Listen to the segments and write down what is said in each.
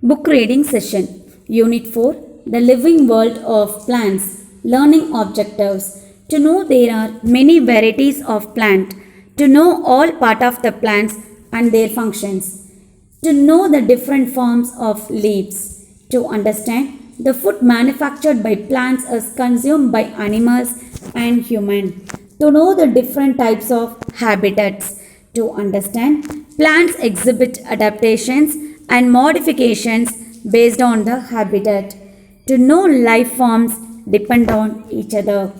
Book reading session. Unit 4. The living world of plants. Learning objectives. To know there are many varieties of plant. To know all part of the plants and their functions. To know the different forms of leaves. To understand the food manufactured by plants is consumed by animals and human. To know the different types of habitats. To understand plants exhibit adaptations and modifications based on the habitat. To know life forms depend on each other.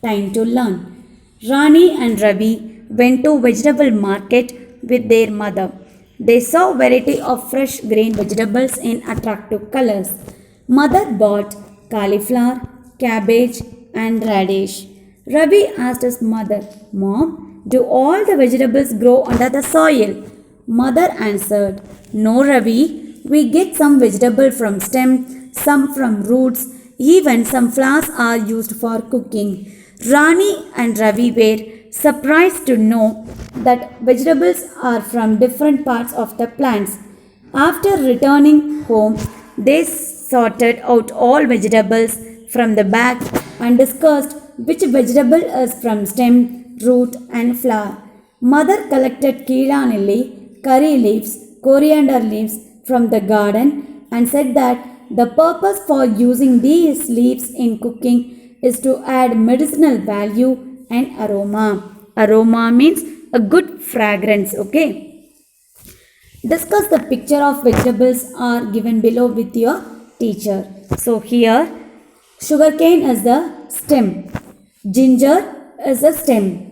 Time to learn. Rani and Ravi went to vegetable market with their mother. They saw variety of fresh green vegetables in attractive colors. Mother bought cauliflower, cabbage and radish. Ravi asked his mother, Mom, do all the vegetables grow under the soil? Mother answered, No, Ravi, we get some vegetable from stem, some from roots, even some flowers are used for cooking. Rani and Ravi were surprised to know that vegetables are from different parts of the plants. After returning home, they sorted out all vegetables from the bag and discussed which vegetable is from stem, root, and flower. Mother collected keela lily, curry leaves, coriander leaves from the garden and said that the purpose for using these leaves in cooking is to add medicinal value and aroma. Aroma means a good fragrance, okay? Discuss the picture of vegetables are given below with your teacher. So here sugarcane is the stem, ginger is the stem,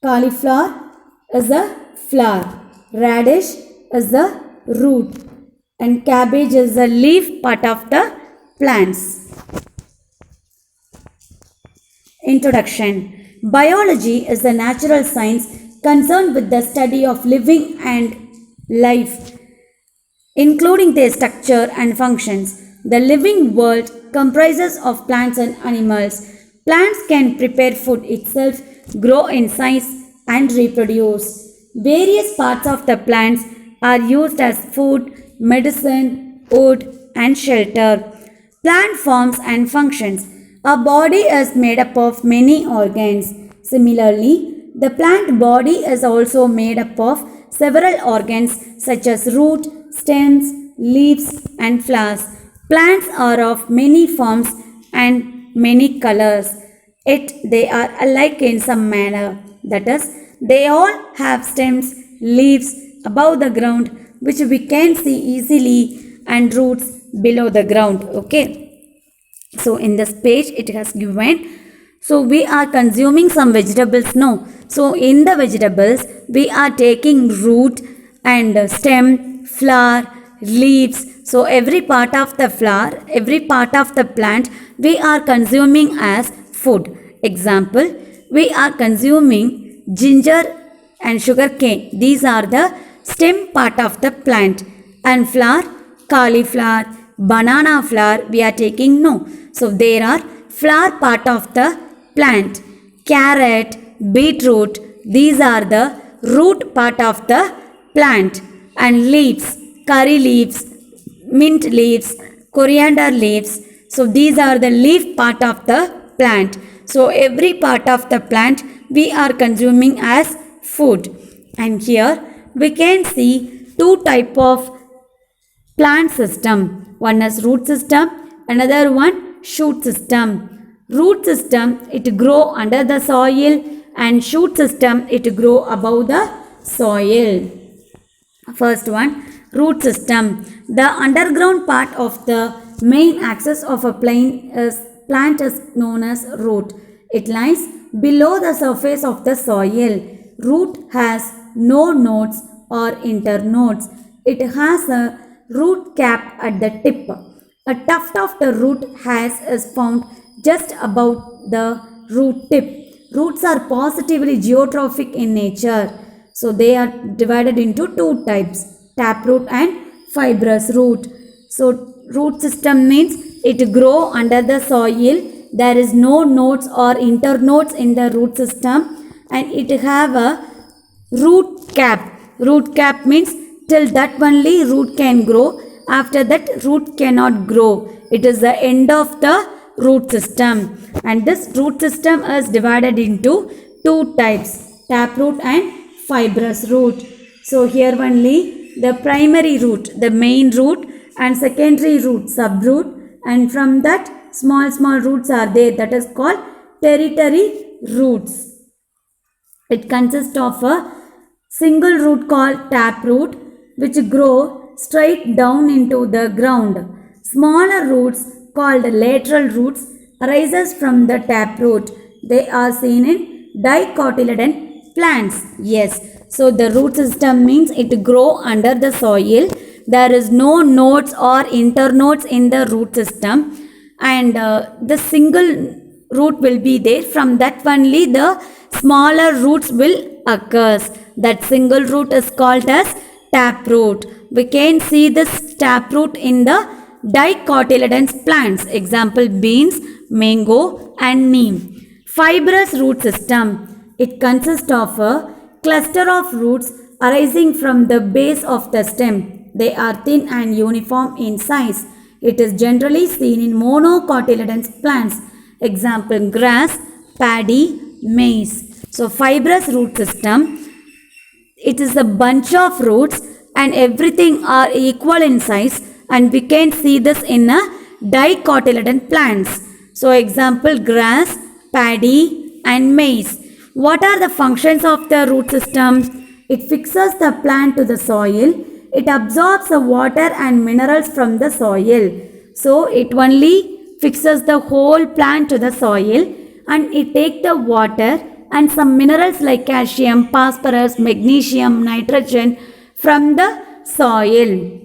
cauliflower is the flower, radish is the root and cabbage is the leaf part of the plants. Introduction. Biology is the natural science concerned with the study of living and life, including their structure and functions. The living world comprises of plants and animals. Plants can prepare food itself, grow in size and reproduce. Various parts of the plants are used as food, medicine, wood and shelter. Plant forms and functions. A body is made up of many organs. Similarly, the plant body is also made up of several organs such as root, stems, leaves and flowers. Plants are of many forms and many colors, yet they are alike in some manner. That is, they all have stems, leaves above the ground which we can see easily and roots below the ground. Okay. So in this page it has given. So we are consuming some vegetables. No. So in the vegetables we are taking root and stem, flower, leaves. So every part of the flower, every part of the plant we are consuming as food. Example, we are consuming ginger and sugar cane. These are the stem part of the plant. And flower, cauliflower, banana flower we are taking. No. So there are flower part of the plant. Carrot, beetroot, these are the root part of the plant. And leaves, curry leaves, mint leaves, coriander leaves. So these are the leaf part of the plant. So every part of the plant we are consuming as food. And here we can see two type of plant system. One is root system, another one shoot system. Root system, it grow under the soil and shoot system, it grow above the soil. First one, root system. The underground part of the main axis of a plant is known as root. It lies below the surface of the soil. Root has no nodes or internodes. It has a root cap at the tip. A tuft of the root hairs is found just above the root tip. Roots are positively geotrophic in nature. So they are divided into two types, taproot and fibrous root. So root system means it grow under the soil. There is no nodes or internodes in the root system and it have a root cap. Root cap means till that only root can grow After that, root cannot grow. It is the end of the root system. And this root system is divided into two types, taproot and fibrous root. So here only the primary root, the main root, and secondary root, subroot, and from that small roots are there, that is called tertiary roots. It consists of a single root called taproot, which grow straight down into the ground. Smaller roots called lateral roots arises from the taproot. They are seen in dicotyledon plants. Yes, so the root system means it grow under the soil. There is no nodes or internodes in the root system, and the single root will be there. From that only the smaller roots will occur. That single root is called as taproot. We can see this taproot in the dicotyledon plants. Example, beans, mango and neem. Fibrous root system. It consists of a cluster of roots arising from the base of the stem. They are thin and uniform in size. It is generally seen in monocotyledon plants. Example, grass, paddy, maize. So fibrous root system. It is a bunch of roots and everything are equal in size, and we can see this in a dicotyledon plants. So example, grass, paddy and maize. What are the functions of the root system? It fixes the plant to the soil. It absorbs the water and minerals from the soil. So it only fixes the whole plant to the soil, and it takes the water and some minerals like calcium, phosphorus, magnesium, nitrogen from the soil.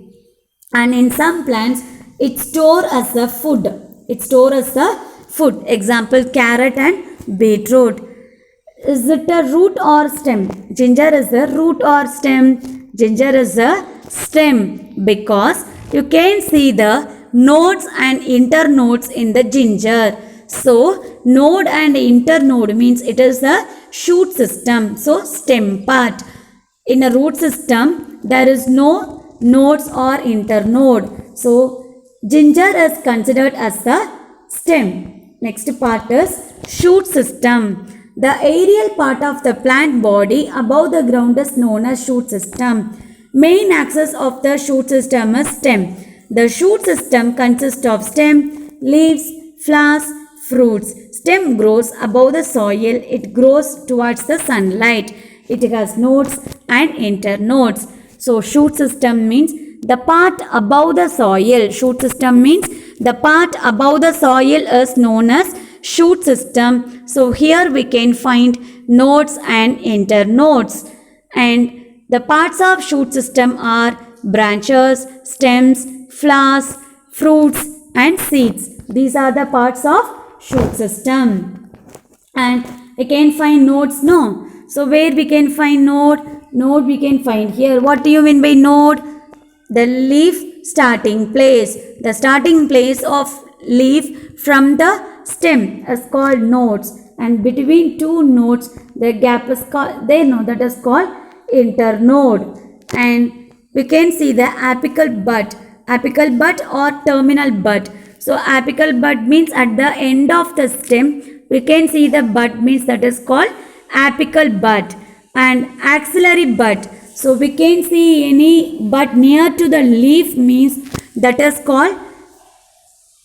And in some plants, it stores as a food. It stores as a food. Example, carrot and beetroot. Is it a root or stem? Ginger is a root or stem? Ginger is a stem, because you can see the nodes and internodes in the ginger. So node and internode means it is a shoot system. So stem part. In a root system, there is no nodes or internode. So ginger is considered as a stem. Next part is shoot system. The aerial part of the plant body above the ground is known as shoot system. Main axis of the shoot system is stem. The shoot system consists of stem, leaves, flowers, fruits. Stem grows above the soil. It grows towards the sunlight. It has nodes and internodes. So shoot system means the part above the soil. Shoot system means the part above the soil is known as shoot system. So here we can find nodes and internodes. And the parts of shoot system are branches, stems, flowers, fruits and seeds. These are the parts of shoot system. And we can find nodes, no? So where we can find node? Node we can find here. What do you mean by node? The leaf starting place. The starting place of leaf from the stem is called nodes. And between two nodes, the gap is called, that is called internode. And we can see the apical bud. Apical bud or terminal bud. So apical bud means at the end of the stem, we can see the bud means that is called apical bud. And axillary bud. So we can see any bud near to the leaf means that is called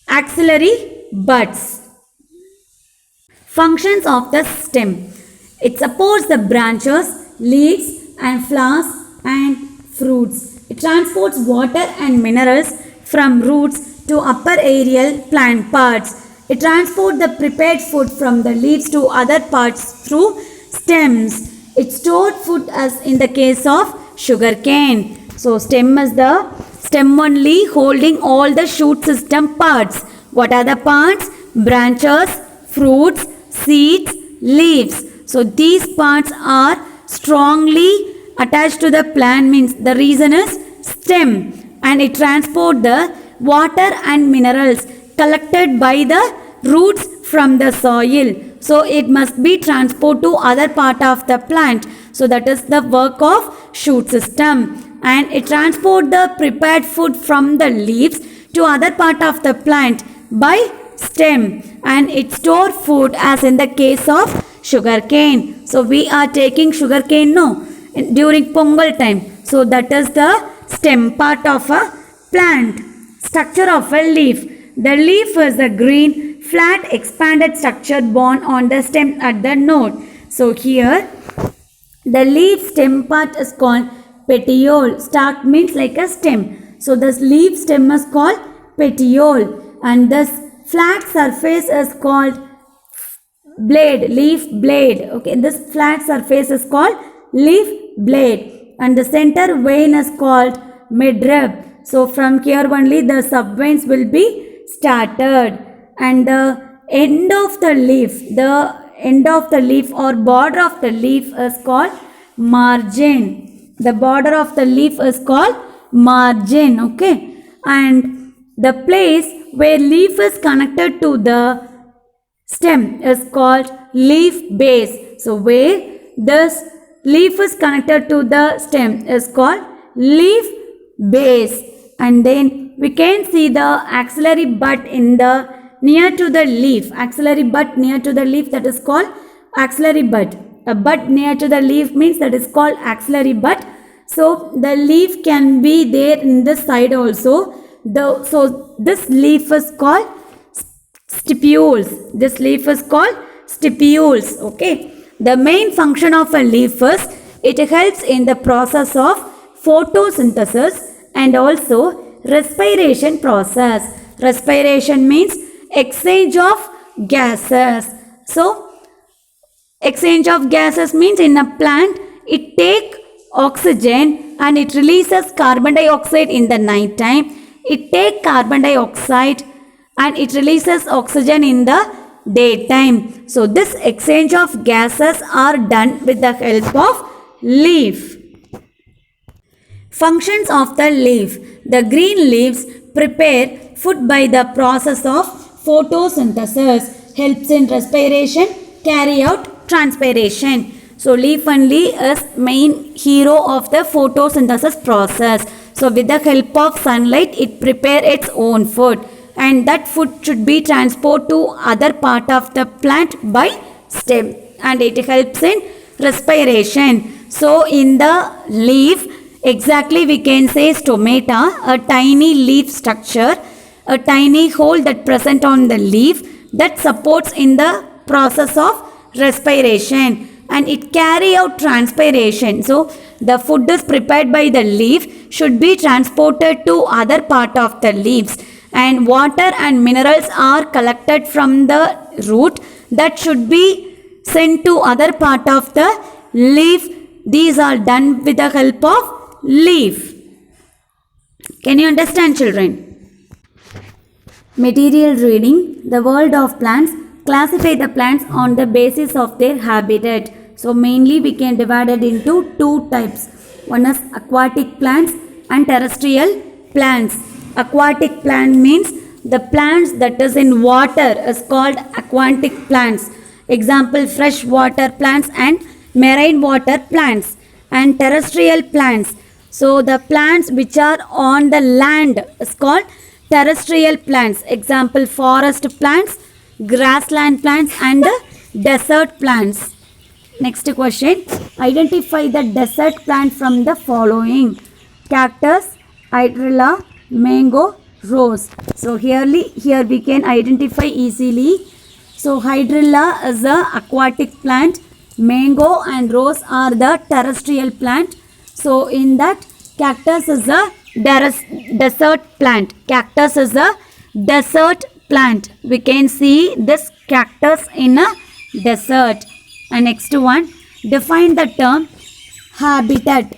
axillary buds. Functions of the stem. It supports the branches, leaves and flowers and fruits. It transports water and minerals from roots to upper aerial plant parts. It transports the prepared food from the leaves to other parts through stems. It stored food as in the case of sugarcane. So stem is the stem only holding all the shoot system parts. What are the parts? Branches, fruits, seeds, leaves. So these parts are strongly attached to the plant, means the reason is stem, and it transports the water and minerals collected by the roots from the soil. So it must be transported to other part of the plant. So that is the work of shoot system. and it transport the prepared food from the leaves to other part of the plant by stem, and it store food as in the case of sugarcane. So we are taking sugarcane no during Pongal time. So that is the stem part of a plant. Structure of a leaf. The leaf is a green, flat, expanded structure borne on the stem at the node. So here the leaf stem part is called petiole. Stalk means like a stem. So this leaf stem is called petiole, and this flat surface is called blade, leaf blade. Okay, this flat surface is called leaf blade, and the center vein is called midrib. So from here only the subveins will be started, and the end of the leaf or border of the leaf is called margin. The border of the leaf is called margin. Okay, and the place where leaf is connected to the stem is called leaf base. So where this leaf is connected to the stem is called leaf base. And then we can see the axillary bud in the near to the leaf. Axillary bud near to the leaf, that is called axillary bud. A bud near to the leaf means that is called axillary bud. So the leaf can be there in this side also. So this leaf is called stipules. This leaf is called stipules. Okay. The main function of a leaf is it helps in the process of photosynthesis and also respiration process. Respiration means exchange of gases. So exchange of gases means in a plant it take oxygen and it releases carbon dioxide in the night time. It take carbon dioxide and it releases oxygen in the daytime. So this exchange of gases are done with the help of leaf. Functions of the leaf. The green leaves prepare food by the process of photosynthesis, helps in respiration, carry out transpiration. So leaf only is main hero of the photosynthesis process. So with the help of sunlight it prepare its own food, and that food should be transported to other part of the plant by stem, and it helps in respiration. So in the leaf exactly we can say stomata, a tiny leaf structure, a tiny hole that present on the leaf that supports in the process of respiration, and it carry out transpiration. So the food is prepared by the leaf should be transported to other part of the leaves, and water and minerals are collected from the root that should be sent to other part of the leaf. These are done with the help of leaf. Can you understand, children? Material reading. The world of plants. Classify the plants on the basis of their habitat. So mainly we can divide it into two types. One is aquatic plants and terrestrial plants. Aquatic plant means the plants that is in water is called aquatic plants. Example, freshwater plants and marine water plants. And terrestrial plants. So the plants which are on the land is called terrestrial plants. Example, forest plants, grassland plants and desert plants. Next question. Identify the desert plant from the following. Cactus, hydrilla, mango, rose. So here we can identify easily. So hydrilla is a aquatic plant. Mango and rose are the terrestrial plant. So in that cactus is a desert plant. Cactus is a desert plant. We can see this cactus in a desert. And next one, define the term habitat.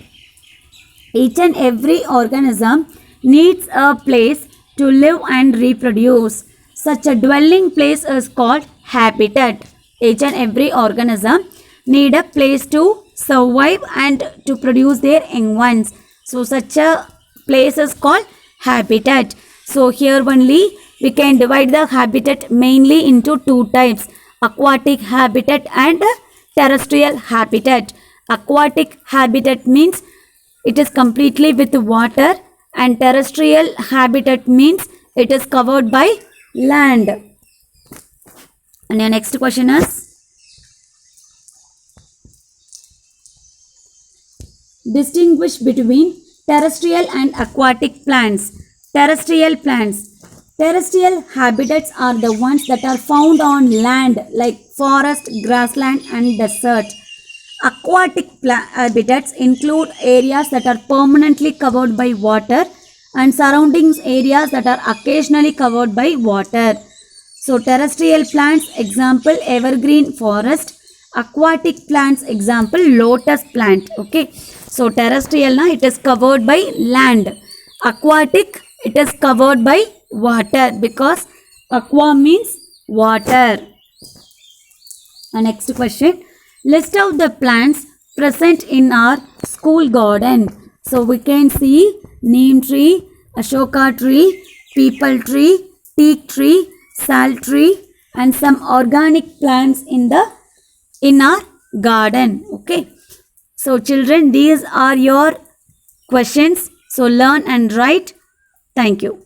Each and every organism needs a place to live and reproduce. Such a dwelling place is called habitat. Each and every organism need a place to survive and to produce their young ones. So such a place is called habitat. So here only we can divide the habitat mainly into two types. Aquatic habitat and terrestrial habitat. Aquatic habitat means it is completely with water, and terrestrial habitat means it is covered by land. And your next question is, distinguish between terrestrial and aquatic plants. Terrestrial plants. Terrestrial habitats are the ones that are found on land like forest, grassland and desert. Aquatic habitats include areas that are permanently covered by water and surroundings areas that are occasionally covered by water. So terrestrial plants, example evergreen forest. Aquatic plants, example lotus plant. Okay. So terrestrial na it is covered by land. Aquatic it is covered by water because aqua means water. And next question. List out the plants present in our school garden. So we can see neem tree, ashoka tree, peepal tree, teak tree, sal tree and some organic plants in our garden. Okay. So children, these are your questions. So learn and write. Thank you.